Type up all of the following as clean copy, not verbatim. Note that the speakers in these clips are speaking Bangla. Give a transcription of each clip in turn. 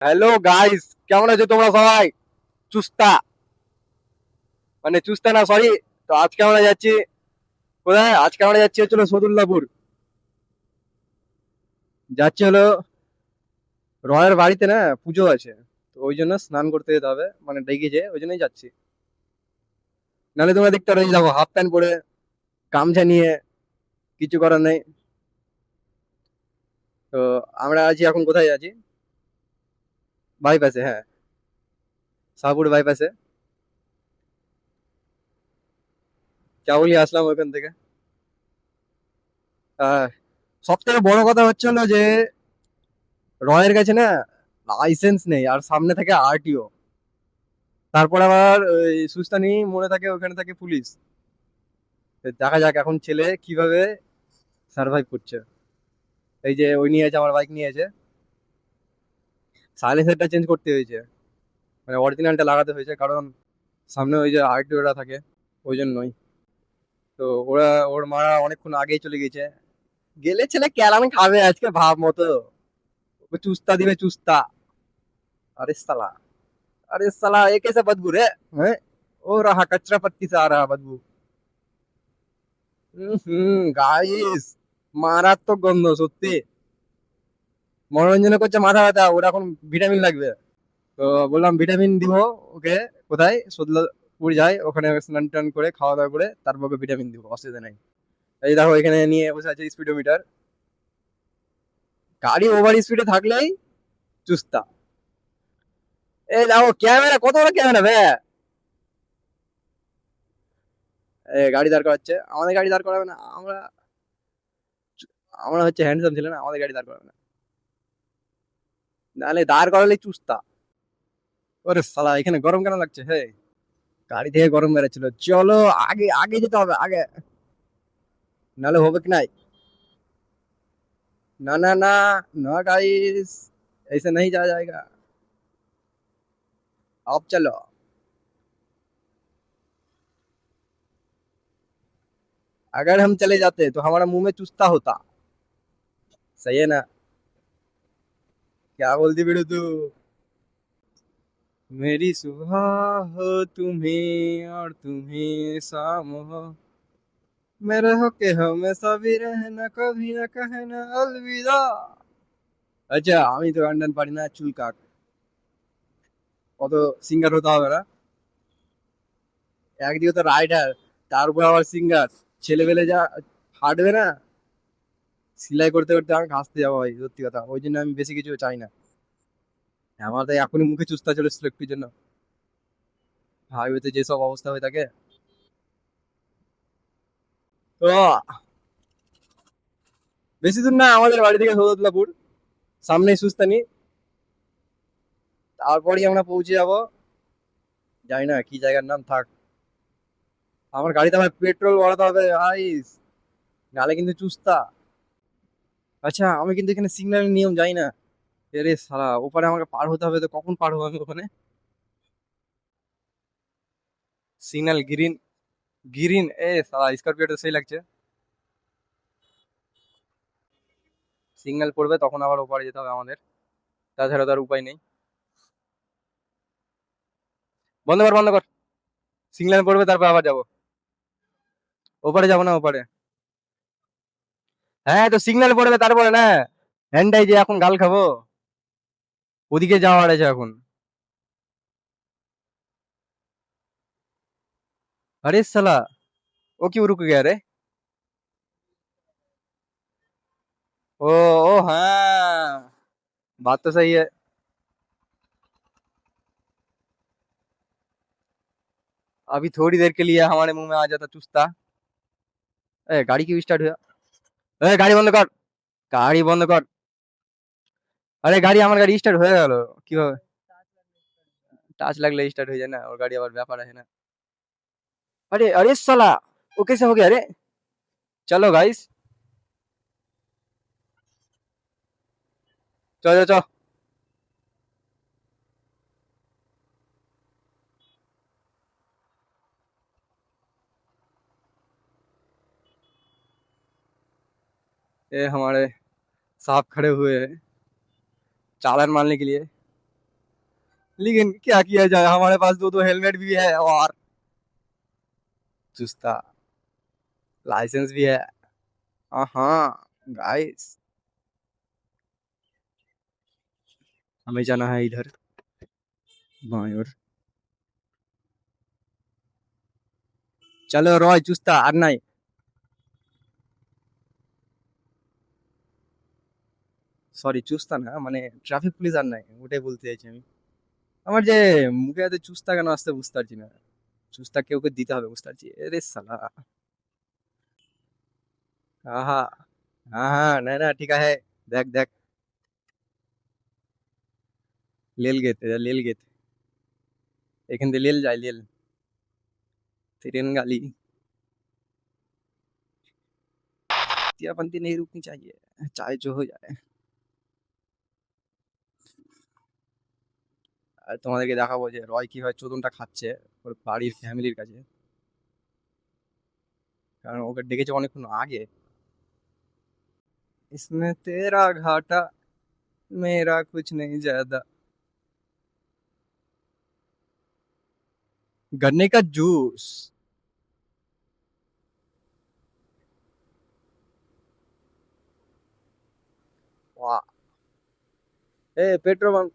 হ্যালো গাইস, কেমন আছো তোমরা সবাই? চুস্তা, মানে চুস্তা না, সরি। তো আজকে আমরা যাচ্ছি কোথায়? আজকে আমরা যাচ্ছি হচ্ছিল সদুল্লাপুর। যাচ্ছি হলো রয়ের বাড়িতে, না পুজো আছে। তো ওই জন্য স্নান করতে যেতে হবে, মানে ডেকেছে, ওই জন্যই যাচ্ছি। নাহলে তোমরা দেখতে পারো, এই দেখো হাফ প্যান্ট পরে, গামছা নিয়ে, কিছু করার নেই। তো আমরা আছি এখন, কোথায় আছি? বাইপাসে, হ্যাঁ, শাহপুর বাইপাসে। কেবলই আসলাম ওইখান থেকে। আহ সব থেকে বড় কথা হচ্ছে হলো যে রয়ের কাছে না লাইসেন্স নেই, আর সামনে থেকে আরটিও। তারপর আবার ওই সুস্তানি মনে থাকে, ওখানে থাকে পুলিশ। তো দেখা যাক এখন ছেলে কিভাবে সার্ভাইভ করছে। এই যে ওই নিয়ে আছে, আমার বাইক নিয়ে আছে। সাইলেন্সারটা চেঞ্জ করতে হয়েছে, মানে অরিজিনালটা লাগাতে হয়েছে, কারণ সামনে ওই যে আরটিওরা থাকে, ওই জন্যই। তো ওরা, ওর মারা অনেকক্ষণ আগেই চলে গেছে। গেলে ছেলে ক্যারামে খাবে আজকে ভাব মতো। ওকে চুস্তা দিবে, চুস্তা। अरे साला, अरे साला ये कैसा बदबू रे? हैं? ओ रहा कचरा पत्ती से आ रहा बदबू। গাইস, মারাত্মক গন্ধ সত্যি। মনোরঞ্জন করছে মাথা ব্যথা, ওর এখন ভিটামিন লাগবে। তো বললাম ভিটামিন দিব ওকে। কোথায়? সদলাপুর যাই, ওখানে স্নান টান করে খাওয়া দাওয়া করে তারপর ওকে ভিটামিন দিব, অসুবিধা নাই। এই দেখো এখানে নিয়ে বসে আছে স্পিডোমিটার। গাড়ি ওভার স্পিডে থাকলেই চুস্তা। এই দেখো ক্যামেরা, কত বড় ক্যামেরা বে! গাড়ি দাঁড় করাচ্ছে, আমাদের গাড়ি দাঁড় করাবে না। আমরা আমরা হচ্ছে হ্যান্ডসাম ছিল না, আমাদের গাড়ি দাঁড় করাবে না। নাহলে দাঁড় করালে চুস্তা। ওরে সালা, এখানে গরম কেন লাগছে হে? গাড়ি থেকে গরম বেরোচ্ছিল, চলো আগে আগে যেতে হবে, আগে। নাহলে হবে কি নাই। ना ना ना, ना गाइस, ऐसे नहीं जाया जाएगा। अब चलो। अगर हम चले जाते तो हमारा मुंह में चुस्ता होता। सही है ना? क्या बोलती बिड़ू तू? मेरी सुबह हो तुम्हें और तुम्हें शाम हो, मेरे हो के हमेशा भी रहना, कभी ना कहना अलविदा। আচ্ছা, আমি তো গান টান পারি না, চুল কাক। কত সিঙ্গার হতে হবে না? একদিকে তো রাইডার, তার উপর আবার সিঙ্গার। ছেলেবেলে যা হাঁটবে না, সিলাই করতে করতে আমি ঘাসতে যাবো ভাই, সত্যি কথা। ওই জন্য আমি বেশি কিছু চাই না। আমার তাই এখনই মুখে চুস্তা চলে এসেছিল একটুর জন্য। হাইওয়েতে যেসব অবস্থা হয়ে থাকে। তো বেশি দূর না আমাদের বাড়ি থেকে সৌদতলাপুর, সামনেই সুস্তানি। তারপরই আমরা পৌঁছে যাব, জানি না কি জায়গার নাম, থাক। আমার গাড়িতে আমার পেট্রোল ভরাতে হবে ভাই, নালে কিন্তু চুস্তা। আচ্ছা, আমি কিন্তু এখানে সিগন্যালের নিয়ম জানি না। এরে সালা, ওপারে আমাকে পার হতে হবে, তো কখন পার হবো আমি ওখানে? সিগন্যাল গ্রিন, গ্রিন, এ সালা স্করপিওটা সেই লাগছে। সিগন্যাল পড়বে তখন আবার ওপারে যেতে হবে আমাদের, তাছাড়া তার উপায় নেই। বন্ধ কর, বন্ধ কর। সিগন্যাল পড়বে তারপর আবার যাবো। ওপারে যাবো না, ওপারে। হ্যাঁ, তো সিগন্যাল পড়বে তারপরে না। হ্যান্ডাই যে এখন গাল খাবো, ওদিকে যাওয়ার আছে এখন। अरे साला, वो क्यों रुक गया रे? ओ, ओ हाँ, बात तो सही है। अभी थोड़ी देर के लिए हमारे मुंह में आ जाता चुस्ता। ए, गाड़ी क्यों स्टार्ट हुआ? ए, गाड़ी बंद कर, গাড়ি বন্ধ কর। আরে গাড়ি, আমার গাড়ি স্টার্ট হয়ে গেল। কিভাবে? টাচ লাগলে स्टार्ट হয়ে যায় না, ওর গাড়ি আবার ব্যাপার আছে না। अरे अरे साला, वो कैसे हो गया रे? चलो गाइस, चलो चलो। ये हमारे साहब खड़े हुए हैं चालान मारने के लिए। लेकिन क्या किया जाए, हमारे पास दो दो हेलमेट भी है और चुस्ता लाइसेंस भी है। हाँ गाइस, हमें जाना है इधर बाएं ओर। चलो रॉय चुस्ता আর নাই। সরি চুস্তা না, মানে ট্রাফিক পুলিশ আর নাই, ওটাই বলতে চাইছি আমি। আমার যে মুখে এত চুস্তা কেন আসতে বুঝতে পারছি না। চুস্তা কেউ কে দিতে হবে বুঝতে পারছি, এরে সালা। আহা, হ্যাঁ হ্যাঁ, না না ঠিক আছে। দেখ দেখ, লেল গেতে লেল গেতে, এখান থেকে লেল যায় লেল, ट्रेन गाली। पंथी नहीं रुकनी चाहिए, चाहे जो हो जाए। আর তোমাদেরকে দেখাবো যে রয় কিভাবে চোদনটা খাচ্ছে ওর বাড়ির ফ্যামিলির কাছে, কারণ ওকে ডেকেছে অনেকক্ষণ আগে। इसमें तेरा घाटा मेरा कुछ नहीं ज्यादा, गन्ने का जूस। वाह। ए पेट्रोल पंप,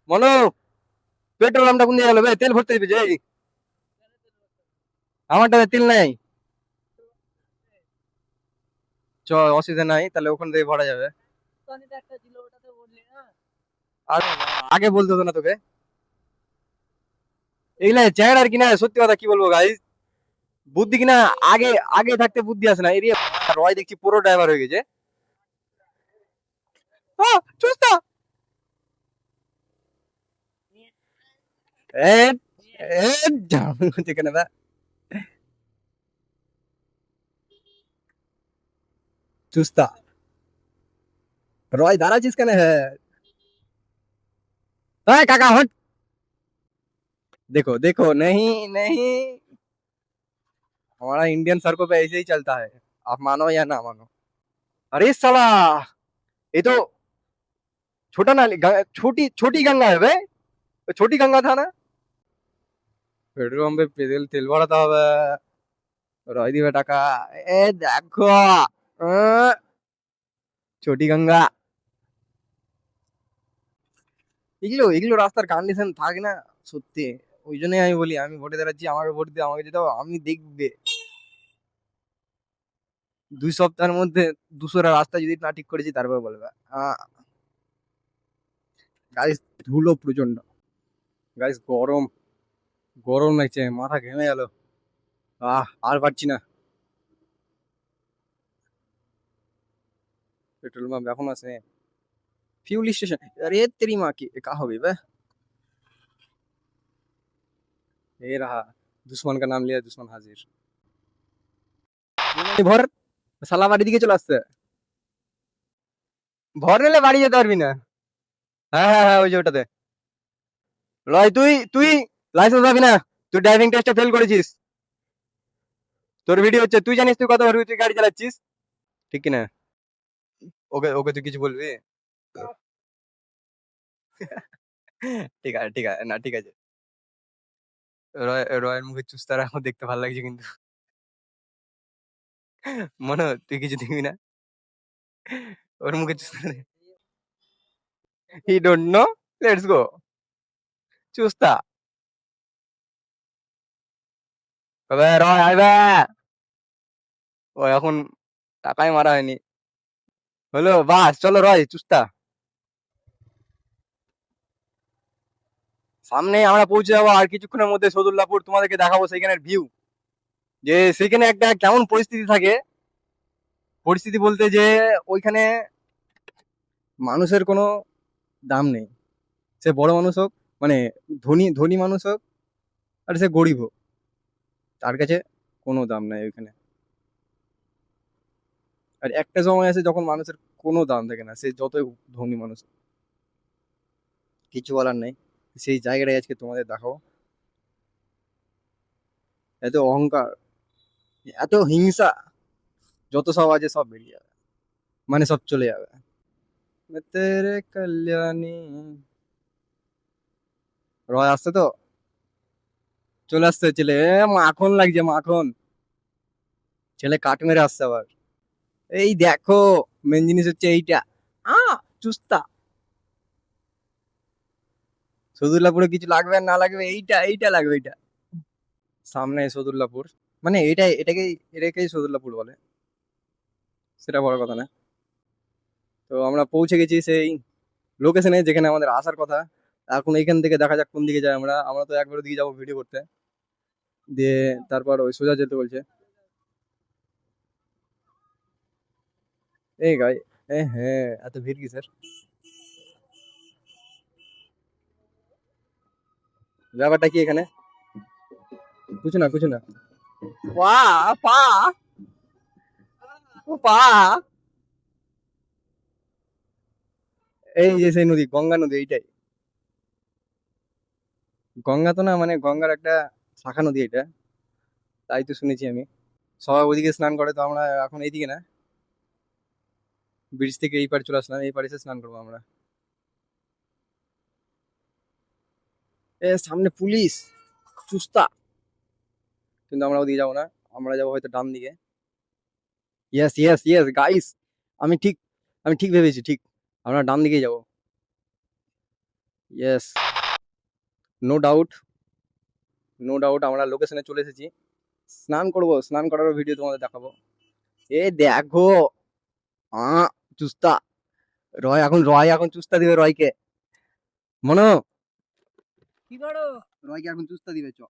মনো পেট্রোল পাম্পটা কোন জায়গায় হলো বে, তেল ভরতে দিবি যে। আমারটাতে তেল নাই। চ, অসুবিধা নাই, তাহলে ওখান থেকে ভরা যাবে। আর আগে বলতে হতো না তোকে এগুলা চ্যাট আর কিনা, সত্যি কথা কি বলবো গাইস, বুদ্ধি কিনা আগে আগে থাকতে বুদ্ধি আসে না এরিয়া। রয় দেখছি পুরো ড্রাইভার হয়ে গেছে। চুস্তা এ এ যেখানে বা চুস্তা রয় দাঁড়াচ্ছিস কেন? হ্যাঁ काका हट। देखो देखो, नहीं नहीं, हमारा इंडियन सड़कों पे ऐसे ही चलता है, आप मानो या ना मानो। अरे साला, ये तो छोटा नाली छोटी छोटी गंगा है बे, तो छोटी गंगा था ना। पेट्रोल पंपে তেল তেল ভরাতে হবে, রয় দিবে টাকা। এ দেখো, আহ, ছোটি গঙ্গা। এগুলো এগুলো রাস্তার কন্ডিশন থাকে না সত্যি। ওই জন্যই আমি বলি, আমি ভোটে দাঁড়াচ্ছি, আমাকে ভোট দিয়ে আমাকে যেতে হবে, আমি দেখবে 2 সপ্তাহের মধ্যে 200টা রাস্তা যদি না ঠিক করেছি তারপর বলবে। গাইস ধুলো প্রচন্ড, গাইস গরম গরম লাগছে, মাথা ঘেমে গেল। আর পারছি না। पेट्रोल पंप এখন আছে, फ्यूल स्टेशन। अरे तेरी माँ की, कहाँ हो गई बे? ये रहा, दुश्मन का नाम लिया दुश्मन हाजिर। ভর, শালা বাড়ি দিকে চলে আসছে। ভর নিলে বাড়ি যেতে পারবি না। হ্যাঁ হ্যাঁ হ্যাঁ, ওই যে ওটাতে। লয় তুই তুই লাইসেন্স পাবি না, তুই ড্রাইভিং টেস্টে ফেল করেছিস। তোর ভিডিও হচ্ছে, তুই জানিস তুই কত ভাবে তুই গাড়ি চালাচ্ছিস, ঠিক কিনা? ওকে ওকে তুই কিছু বলবি? ঠিক আছে ঠিক আছে, না ঠিক আছে। রয়ের মুখে চুস্তারা আমার দেখতে ভালো লাগছে কিন্তু। মনে হয় তুই কিছু দেখবি না ওর মুখে চুস্তারা? He don't know, let's go চুস্তা। কবে রয় আইবে? ও এখন টাকাই মারা হয়নি। হলো বাস, চলো রয় চুস্তা। সামনে আমরা পৌঁছে যাবো আর কিছুক্ষণের মধ্যে সদুল্লাপুর, তোমাদেরকে দেখাবো সেইখানের ভিউ, যে সেইখানে একটা কেমন পরিস্থিতি থাকে। পরিস্থিতি বলতে যে ওইখানে মানুষের কোনো দাম নেই, সে বড় মানুষ হোক, মানে ধনী ধনী মানুষ হোক, আর সে গরিব হোক, তার কাছে কোনো দাম নাই ওইখানে। আর একটা সময় আছে যখন মানুষের কোনো দাম থাকে না, সে যতই ধনী মানুষ হোক, কিছু বলার নেই। সেই জায়গাটাই আজকে তোমাদের দেখাবো। এত অহংকার, এত হিংসা, যত সব আছে সব বেরিয়ে যাবে, মানে সব চলে যাবে। मैं तेरे कल्याणी রয় আসছে তো, চলে আসছে ছেলে, মাখন লাগছে মাখন। ছেলে কাট মেরে আসছে আবার। এই দেখো, মেন জিনিস হচ্ছে এইটা। আ চুস্তা। সদুল্লাপুরে কিছু লাগবে আর না লাগবে, এইটা এইটা লাগবে, এইটা। সামনে সদুল্লাপুর, মানে এটাকেই সদুল্লাপুর বলে, সেটা বড় কথা না। তো আমরা পৌঁছে গেছি সেই লোকেশনে যেখানে আমাদের আসার কথা। এখন এইখান থেকে দেখা যাক কোন দিকে যাই। আমরা আমরা তো একবার দিকে যাবো ভিডিও করতে, দিয়ে তারপর ওই সোজা যেতে বলছে। এই গাই, হ্যাঁ, এত ভিড় কিসের? ব্যাপারটা কি এখানে? কিছু না, কিছু না। পা, পা, ও পা। এই যে সেই নদী, গঙ্গা নদী, এইটাই। গঙ্গা তো না, মানে গঙ্গার একটা শাখা নদী এটা, তাই তো শুনেছি আমি। সবাই ওইদিকে স্নান করে, তো আমরা এখন এইদিকে না, ব্রিজ থেকে এই পারে চলে আসলাম, এই পারে এসে স্নান করবো আমরা। এ সামনে পুলিশ, চুস্তা। কিন্তু আমরা ওদিকে যাবো না, আমরা যাবো হয়তো ডান দিকে। ইয়েস ইয়েস ইয়েস গাইস, আমি ঠিক আমি ঠিক ভেবেছি, ঠিক। আমরা ডান দিকে যাবো। Yes, no doubt, no doubt আমরা লোকেশনে চলে এসেছি। স্নান করবো, স্নান করার ভিডিও তোমাদের দেখাবো। এ দেখো, আ চুস্তা। রয় এখন চুস্তা দিবে রয়কে। মনো, কি করো? রয়কে এখন চুস্তা দিবে, চ।